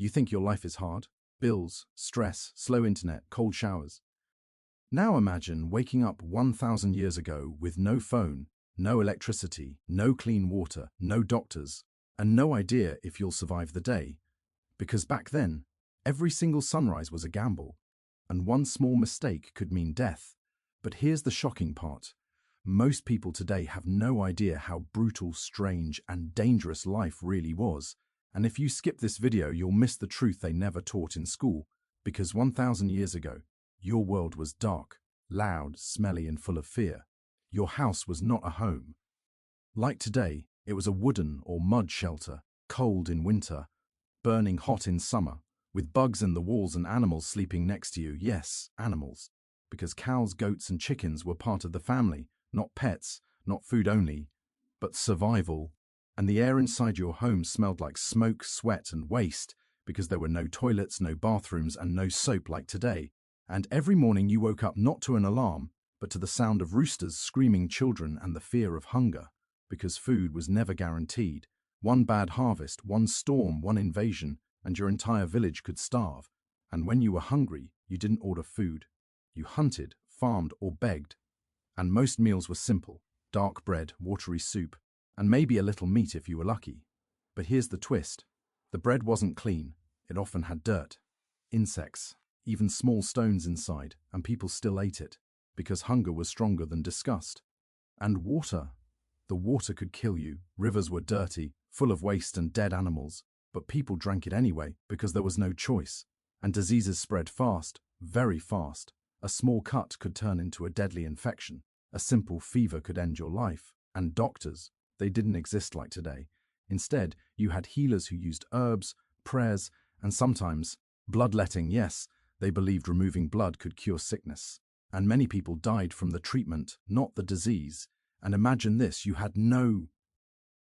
You think your life is hard? Bills, stress, slow internet, cold showers. Now imagine waking up 1,000 years ago with no phone, no electricity, no clean water, no doctors, and no idea if you'll survive the day. Because back then, every single sunrise was a gamble, and one small mistake could mean death. But here's the shocking part. Most people today have no idea how brutal, strange, and dangerous life really was. And if you skip this video, you'll miss the truth they never taught in school. Because 1,000 years ago, your world was dark, loud, smelly, and full of fear. Your house was not a home. Like today, it was a wooden or mud shelter, cold in winter, burning hot in summer, with bugs in the walls and animals sleeping next to you. Yes, animals. Because cows, goats, and chickens were part of the family, not pets, not food only, but survival. And the air inside your home smelled like smoke, sweat, and waste, because there were no toilets, no bathrooms, and no soap like today. And every morning you woke up not to an alarm, but to the sound of roosters, screaming children, and the fear of hunger, because food was never guaranteed. One bad harvest, one storm, one invasion, and your entire village could starve. And when you were hungry, you didn't order food. You hunted, farmed, or begged. And most meals were simple: dark bread, watery soup, and maybe a little meat if you were lucky. But here's the twist. The bread wasn't clean. It often had dirt, insects, even small stones inside, and people still ate it, because hunger was stronger than disgust. And water. The water could kill you. Rivers were dirty, full of waste and dead animals, but people drank it anyway because there was no choice. And diseases spread fast, very fast. A small cut could turn into a deadly infection. A simple fever could end your life. And doctors, they didn't exist like today. Instead, you had healers who used herbs, prayers, and sometimes bloodletting. Yes, they believed removing blood could cure sickness. And many people died from the treatment, not the disease. And imagine this, you had no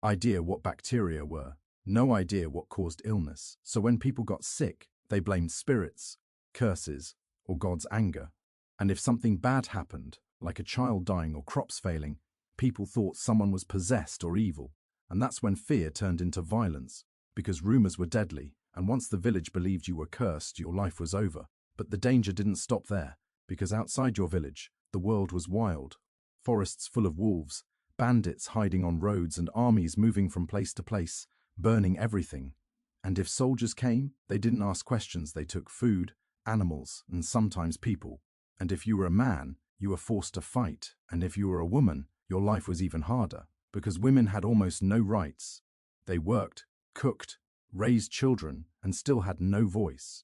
idea what bacteria were, no idea what caused illness. So when people got sick, they blamed spirits, curses, or God's anger. And if something bad happened, like a child dying or crops failing, people thought someone was possessed or evil. And that's when fear turned into violence, because rumors were deadly, and once the village believed you were cursed, your life was over. But the danger didn't stop there, because outside your village, the world was wild. Forests full of wolves, bandits hiding on roads, and armies moving from place to place, burning everything. And if soldiers came, they didn't ask questions. They took food, animals, and sometimes people. And if you were a man, you were forced to fight. And if you were a woman, your life was even harder, because women had almost no rights. They worked, cooked, raised children, and still had no voice.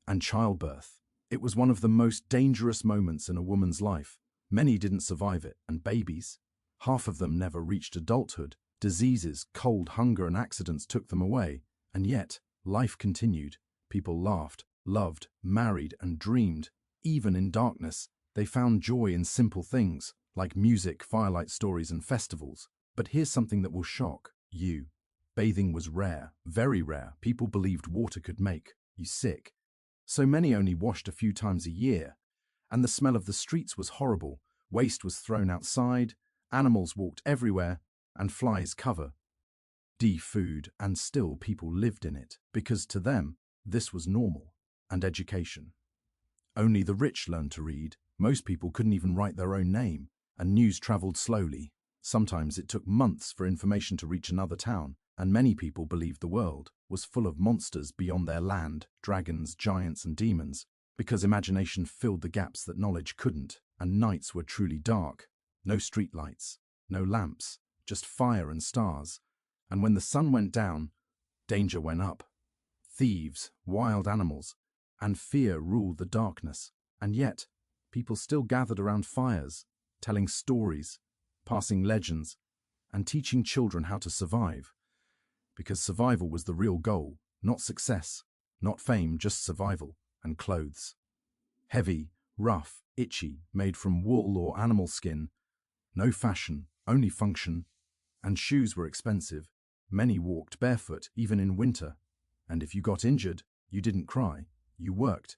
And childbirth. It was one of the most dangerous moments in a woman's life. Many didn't survive it, and babies, half of them never reached adulthood. Diseases, cold, hunger, and accidents took them away. And yet, life continued. People laughed, loved, married, and dreamed. Even in darkness, they found joy in simple things, like music, firelight stories, and festivals. But here's something that will shock you. Bathing was rare, very rare. People believed water could make you sick. So many only washed a few times a year. And the smell of the streets was horrible. Waste was thrown outside, animals walked everywhere, and flies covered food, and still people lived in it, because to them, this was normal. And education. Only the rich learned to read. Most people couldn't even write their own name, and news traveled slowly. Sometimes it took months for information to reach another town, and many people believed the world was full of monsters beyond their land, dragons, giants, and demons, because imagination filled the gaps that knowledge couldn't, and nights were truly dark. No streetlights, no lamps, just fire and stars. And when the sun went down, danger went up. Thieves, wild animals, and fear ruled the darkness. And yet, people still gathered around fires, telling stories, passing legends, and teaching children how to survive. Because survival was the real goal, not success, not fame, just survival. And clothes. Heavy, rough, itchy, made from wool or animal skin. No fashion, only function. And shoes were expensive. Many walked barefoot, even in winter. And if you got injured, you didn't cry, you worked.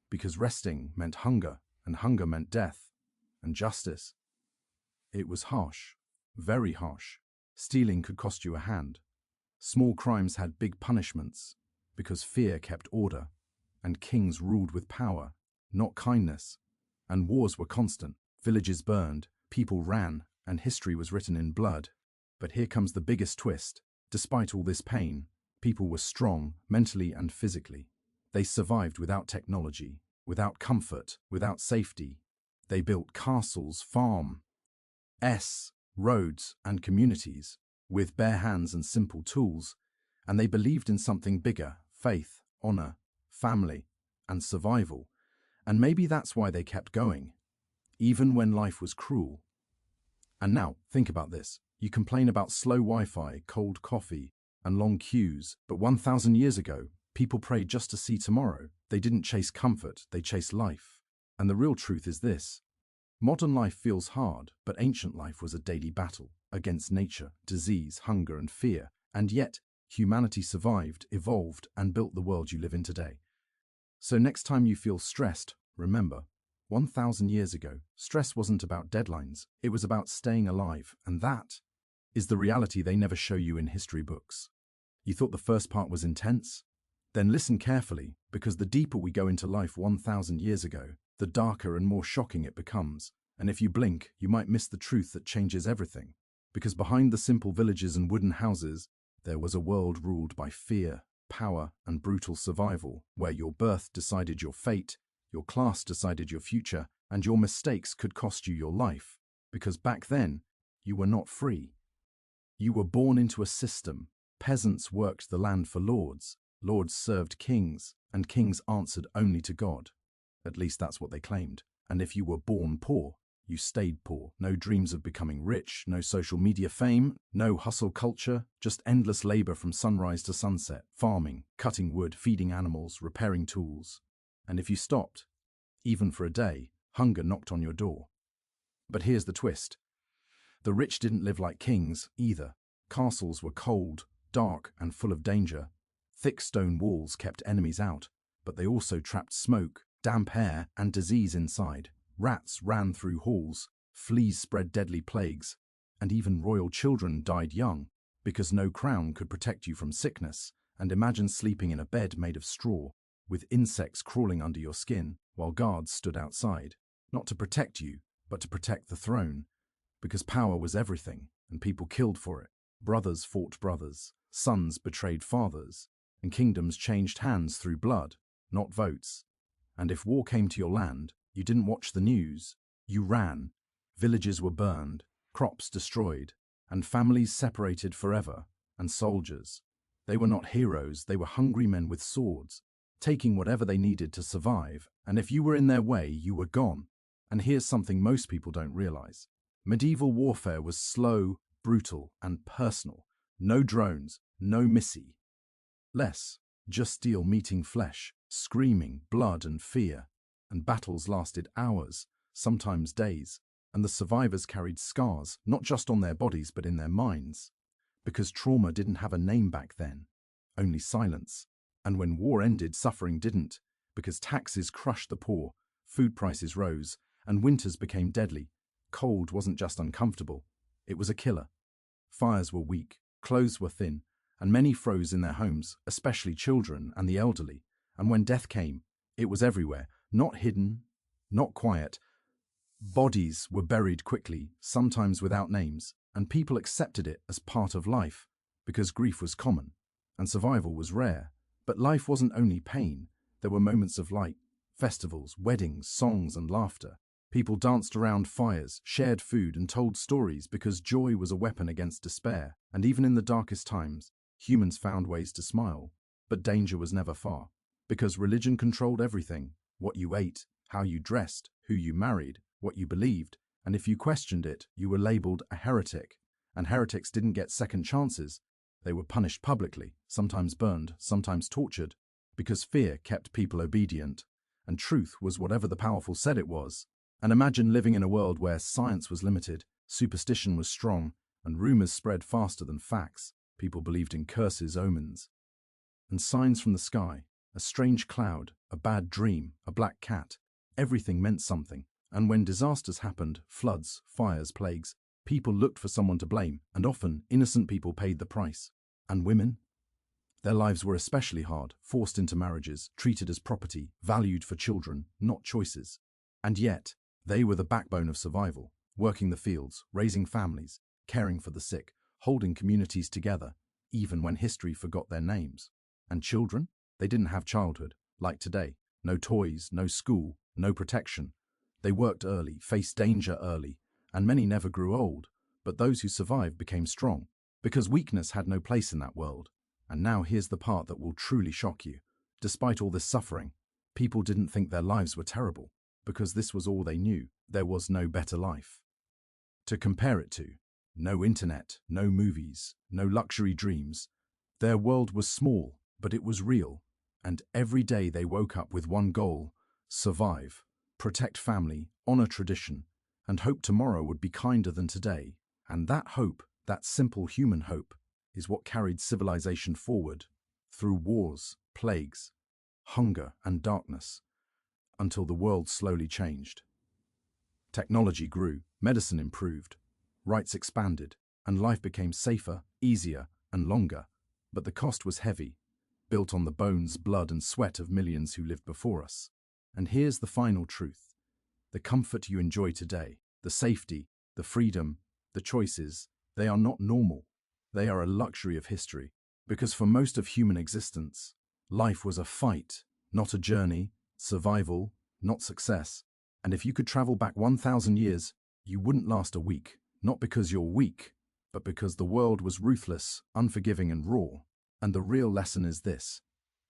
Because resting meant hunger, and hunger meant death. And justice. It was harsh, very harsh. Stealing could cost you a hand. Small crimes had big punishments. because fear kept order, and kings ruled with power, not kindness, and wars were constant. Villages burned, people ran, and history was written in blood. But here comes the biggest twist. Despite all this pain, people were strong, mentally and physically. They survived without technology, without comfort, without safety. They built castles, roads, and communities with bare hands and simple tools, and they believed in something bigger: faith, honor, family, and survival. And maybe that's why they kept going, even when life was cruel. And now, think about this. You complain about slow Wi-Fi, cold coffee, and long queues, but 1,000 years ago, people prayed just to see tomorrow. They didn't chase comfort, they chased life. And the real truth is this: modern life feels hard, but ancient life was a daily battle against nature, disease, hunger, and fear. And yet, humanity survived, evolved, and built the world you live in today. So next time you feel stressed, remember, 1,000 years ago, stress wasn't about deadlines, it was about staying alive, and that is the reality they never show you in history books. You thought the first part was intense? Then listen carefully, because the deeper we go into life 1,000 years ago, the darker and more shocking it becomes. And if you blink, you might miss the truth that changes everything. Because behind the simple villages and wooden houses, there was a world ruled by fear, power, and brutal survival, where your birth decided your fate, your class decided your future, and your mistakes could cost you your life. Because back then, you were not free. You were born into a system. Peasants worked the land for lords, lords served kings, and kings answered only to God. At least that's what they claimed. And if you were born poor, you stayed poor. No dreams of becoming rich, no social media fame, no hustle culture, just endless labor from sunrise to sunset, farming, cutting wood, feeding animals, repairing tools. And if you stopped, even for a day, hunger knocked on your door. But here's the twist. The rich didn't live like kings either. Castles were cold, dark, and full of danger. Thick stone walls kept enemies out, but they also trapped smoke, damp air, and disease inside. Rats ran through halls, fleas spread deadly plagues, and even royal children died young, because no crown could protect you from sickness. And imagine sleeping in a bed made of straw, with insects crawling under your skin, while guards stood outside, not to protect you, but to protect the throne. Because power was everything, and people killed for it. Brothers fought brothers, sons betrayed fathers, and kingdoms changed hands through blood, not votes. And if war came to your land, you didn't watch the news, you ran. Villages were burned, crops destroyed, and families separated forever. And soldiers, they were not heroes, they were hungry men with swords, taking whatever they needed to survive, and if you were in their way, you were gone. And here's something most people don't realize. Medieval warfare was slow, brutal, and personal. No drones, no missile. Less, just steel meeting flesh, screaming, blood and fear. And battles lasted hours, sometimes days, and the survivors carried scars, not just on their bodies but in their minds. Because trauma didn't have a name back then, only silence. And when war ended, suffering didn't, because taxes crushed the poor, food prices rose, and winters became deadly. Cold wasn't just uncomfortable, it was a killer. Fires were weak, clothes were thin, and many froze in their homes, especially children and the elderly. And when death came, it was everywhere, not hidden, not quiet. Bodies were buried quickly, sometimes without names, and people accepted it as part of life, because grief was common, and survival was rare. But life wasn't only pain, there were moments of light, festivals, weddings, songs, and laughter. People danced around fires, shared food, and told stories because joy was a weapon against despair. And even in the darkest times, humans found ways to smile. But danger was never far, because religion controlled everything: what you ate, how you dressed, who you married, what you believed. And if you questioned it, you were labeled a heretic. And heretics didn't get second chances. They were punished publicly, sometimes burned, sometimes tortured, because fear kept people obedient, and truth was whatever the powerful said it was. And imagine living in a world where science was limited, superstition was strong, and rumors spread faster than facts. People believed in curses, omens, and signs from the sky. A strange cloud, a bad dream, a black cat. Everything meant something. And when disasters happened, floods, fires, plagues, people looked for someone to blame, and often innocent people paid the price. And women? Their lives were especially hard, forced into marriages, treated as property, valued for children, not choices. And yet, they were the backbone of survival, working the fields, raising families, caring for the sick, holding communities together, even when history forgot their names. And children? They didn't have childhood, like today. No toys, no school, no protection. They worked early, faced danger early, and many never grew old, but those who survived became strong, because weakness had no place in that world. And now here's the part that will truly shock you. Despite all this suffering, people didn't think their lives were terrible, because this was all they knew. There was no better life to compare it to. No internet, no movies, no luxury dreams. Their world was small, but it was real. And every day they woke up with one goal: survive, protect family, honor tradition, and hope tomorrow would be kinder than today. And that hope, that simple human hope, is what carried civilization forward through wars, plagues, hunger, and darkness, until the world slowly changed. Technology grew, medicine improved, rights expanded, and life became safer, easier, and longer. But the cost was heavy, built on the bones, blood, and sweat of millions who lived before us. And here's the final truth. The comfort you enjoy today, the safety, the freedom, the choices, they are not normal. They are a luxury of history, because for most of human existence, life was a fight, not a journey, survival, not success. And if you could travel back 1,000 years, you wouldn't last a week, not because you're weak, but because the world was ruthless, unforgiving, and raw. And the real lesson is this: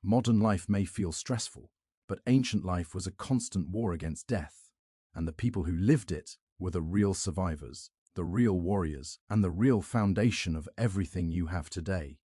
modern life may feel stressful, but ancient life was a constant war against death. And the people who lived it were the real survivors, the real warriors, and the real foundation of everything you have today.